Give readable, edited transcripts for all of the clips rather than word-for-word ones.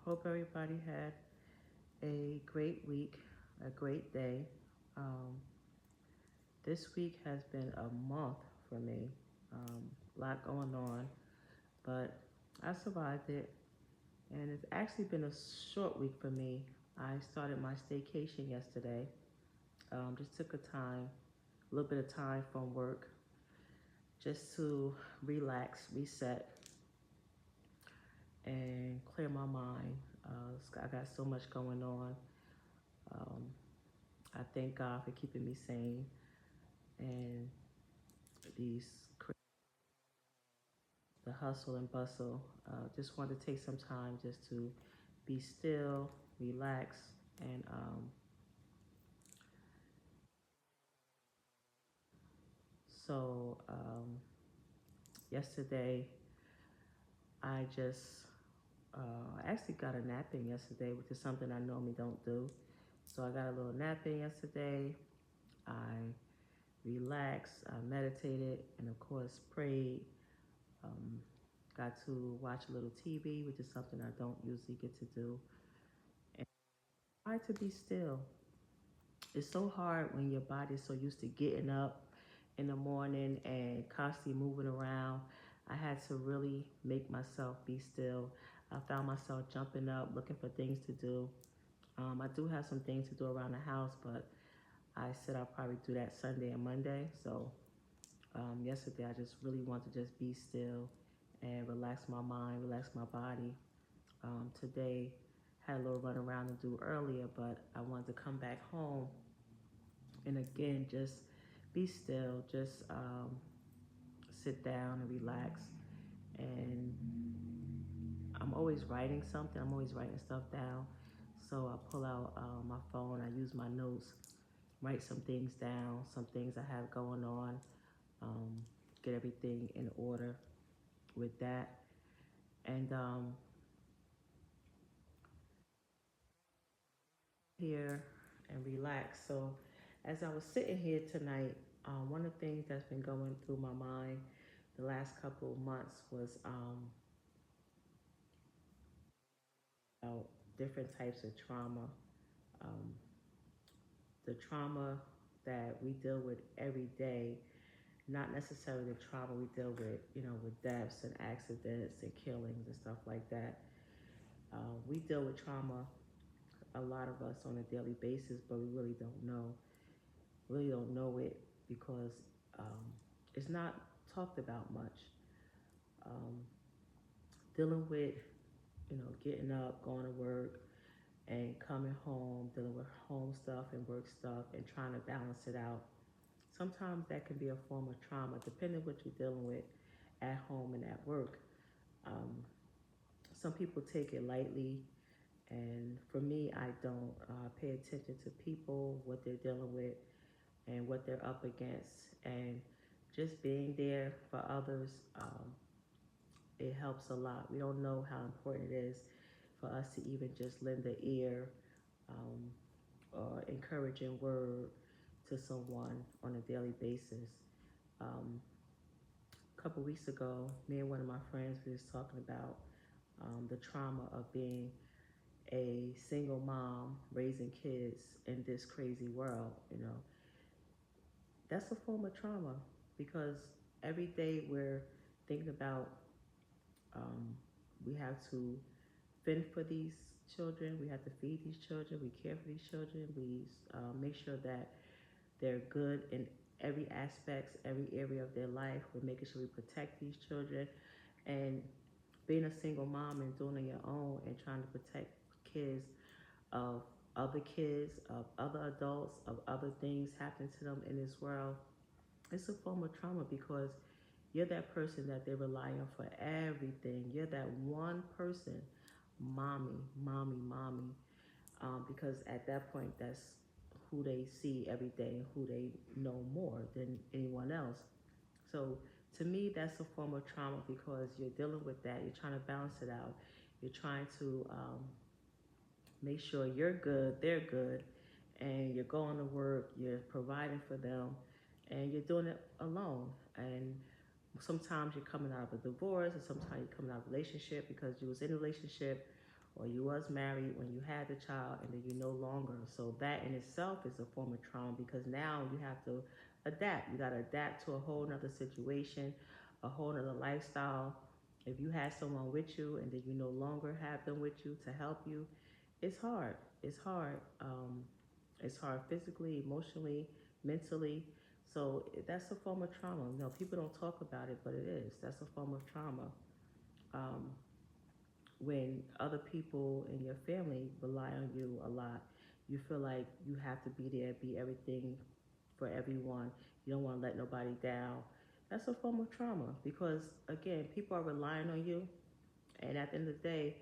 Hope everybody had a great week, a great day. Um, this week has been a month for me. A lot going on, but I survived it, and it's actually been a short week for me. I started my staycation yesterday. Just took a little bit of time from work, just to relax, reset, and clear my mind. I got so much going on. Um, I thank God for keeping me sane and these the hustle and bustle. Just wanted to take some time just to be still, relax, and yesterday I just actually got a nap in yesterday, which is something I normally don't do. So I got a little nap in yesterday. I relaxed, I meditated, and of course prayed. Um, got to watch a little TV, which is something I don't usually get to do. And try to be still. It's so hard when your body's so used to getting up in the morning and constantly moving around. I had to really make myself be still. I found myself jumping up, looking for things to do. I do have some things to do around the house, but I said I'll probably do that Sunday and Monday. So yesterday I just really wanted to just be still and relax my mind, relax my body. Today had a little run around to do earlier, but I wanted to come back home and again just be still, just sit down and relax. And I'm always writing something. I'm always writing stuff down. So I pull out my phone. I use my notes, write some things down, some things I have going on, um, get everything in order with that. And here and relax. So as I was sitting here tonight, one of the things that's been going through my mind the last couple of months was about different types of trauma. Um, the trauma that we deal with every day, not necessarily the trauma we deal with, with deaths and accidents and killings and stuff like that. We deal with trauma, a lot of us on a daily basis, but we really don't know it because um, it's not talked about much. Um, Dealing with, getting up, going to work, and coming home, dealing with home stuff and work stuff, and trying to balance it out. Sometimes that can be a form of trauma, depending what you're dealing with at home and at work. Um, some people take it lightly, and for me, I don't pay attention to people, what they're dealing with, and what they're up against, and just being there for others. It helps a lot. We don't know how important it is for us to even just lend an ear um, or encouraging word to someone on a daily basis. Um, a couple weeks ago, me and one of my friends were just talking about the trauma of being a single mom raising kids in this crazy world. That's a form of trauma because every day we're thinking about um, we have to fend for these children, we have to feed these children, we care for these children, we make sure that they're good in every aspect, every area of their life. We're making sure we protect these children. And being a single mom and doing it on your own and trying to protect kids, of other adults, of other things happening to them in this world, it's a form of trauma because you're that person that they rely on for everything. You're that one person, mommy, mommy, mommy, because at that point, that's who they see every day and who they know more than anyone else. So to me, that's a form of trauma because you're dealing with that. You're trying to balance it out. You're trying to make sure you're good, they're good, and you're going to work, you're providing for them, and you're doing it alone. And sometimes you're coming out of a divorce, and sometimes you're coming out of a relationship because you was in a relationship or you was married when you had the child and then you no longer. So that in itself is a form of trauma because now you have to adapt. You got to adapt to a whole nother situation, a whole nother lifestyle. If you had someone with you and then you no longer have them with you to help you, it's hard. It's hard. It's hard physically, emotionally, mentally. So that's a form of trauma. You know, people don't talk about it, but it is. That's a form of trauma. Um, when other people in your family rely on you a lot, you feel like you have to be there, be everything for everyone. You don't want to let nobody down. That's a form of trauma because, again, people are relying on you. And at the end of the day,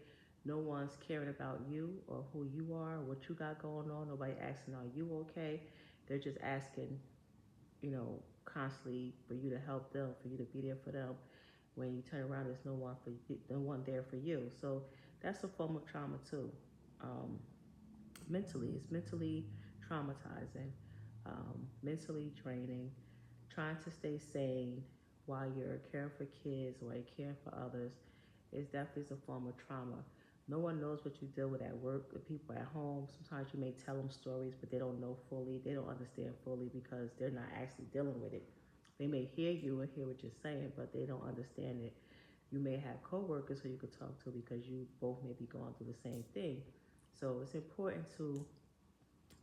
no one's caring about you or who you are, what you got going on. Nobody asking, are you okay? They're just asking, constantly for you to help them, for you to be there for them. When you turn around, there's no one there for you. So that's a form of trauma too. Um, it's mentally traumatizing, mentally draining. Trying to stay sane while you're caring for kids, while you're caring for others, is definitely a form of trauma. No one knows what you deal with at work, the people at home. Sometimes you may tell them stories, but they don't know fully. They don't understand fully because they're not actually dealing with it. They may hear you and hear what you're saying, but they don't understand it. You may have coworkers who you could talk to because you both may be going through the same thing. So it's important to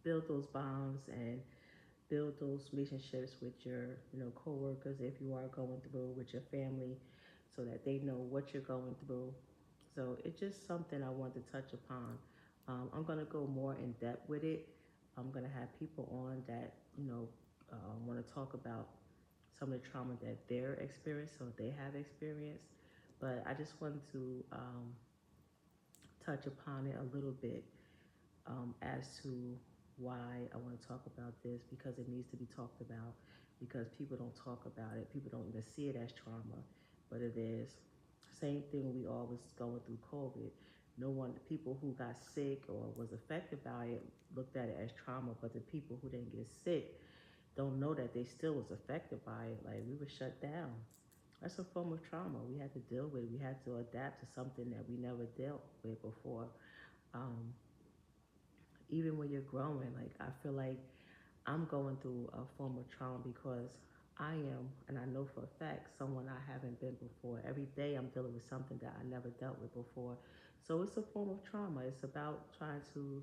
build those bonds and build those relationships with your coworkers if you are going through with your family so that they know what you're going through. So it's just something I want to touch upon. I'm going to go more in depth with it. I'm going to have people on that want to talk about some of the trauma that they're experienced or they have experienced. But I just wanted to touch upon it a little bit as to why I want to talk about this because it needs to be talked about because people don't talk about it. People don't even see it as trauma, but it is. Same thing we all was going through COVID. No one, the people who got sick or was affected by it looked at it as trauma, but the people who didn't get sick don't know that they still was affected by it. Like we were shut down. That's a form of trauma. We had to deal with it. We had to adapt to something that we never dealt with before. Um, Even when you're growing, like I feel like I'm going through a form of trauma because I am, and I know for a fact, someone I haven't been before. Every day I'm dealing with something that I never dealt with before. So it's a form of trauma. It's about trying to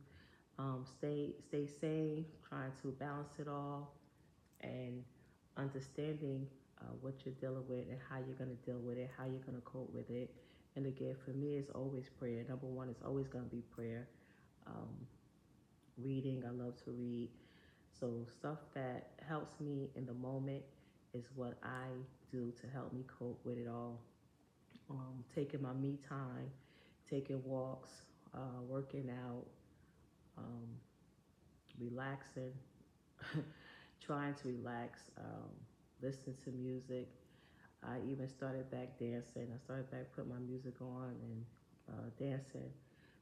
stay sane, trying to balance it all, and understanding what you're dealing with and how you're going to deal with it, how you're going to cope with it. And again, for me, it's always prayer. Number one, it's always going to be prayer. Um, Reading, I love to read. So stuff that helps me in the moment is what I do to help me cope with it all. Taking my me time, taking walks, working out, um, relaxing, trying to relax, listening to music. I even started back dancing. I started back putting my music on and dancing.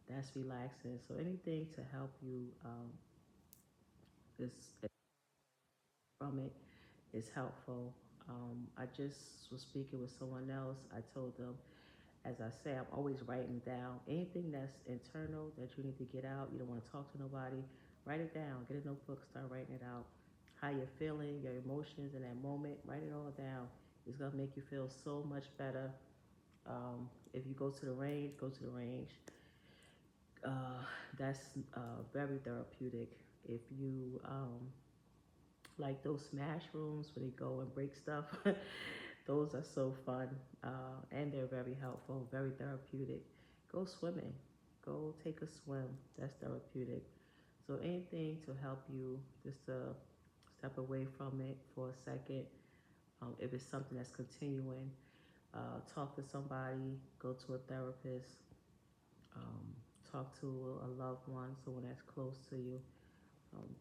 That's relaxing. So anything to help you is from it is helpful. I just was speaking with someone else. I told them, as I say, I'm always writing down anything that's internal that you need to get out. You don't want to talk to nobody. Write it down. Get a notebook. Start writing it out. How you're feeling, your emotions in that moment. Write it all down. It's gonna make you feel so much better. If you go to the range, go to the range. That's very therapeutic. If you like those smash rooms where they go and break stuff. Those are so fun and they're very helpful, very therapeutic. Go swimming, go take a swim. That's therapeutic. So anything to help you just to step away from it for a second. If it's something that's continuing, talk to somebody, go to a therapist, um, talk to a loved one, someone that's close to you.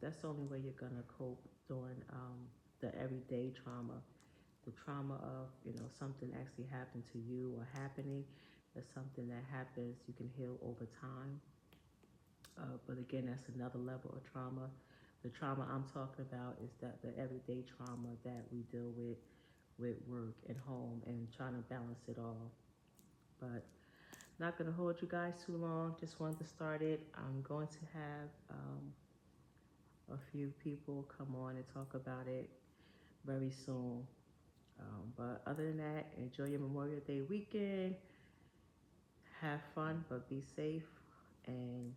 That's the only way you're gonna cope during the everyday trauma. The trauma of something actually happened to you or happening. That's something that happens. You can heal over time. But again, that's another level of trauma. The trauma I'm talking about is that the everyday trauma that we deal with work and home and trying to balance it all. But Not going to hold you guys too long. Just wanted to start it. I'm going to have a few people come on and talk about it very soon. But other than that, enjoy your Memorial Day weekend. Have fun, but be safe and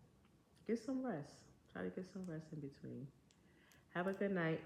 get some rest. Try to get some rest in between. Have a good night.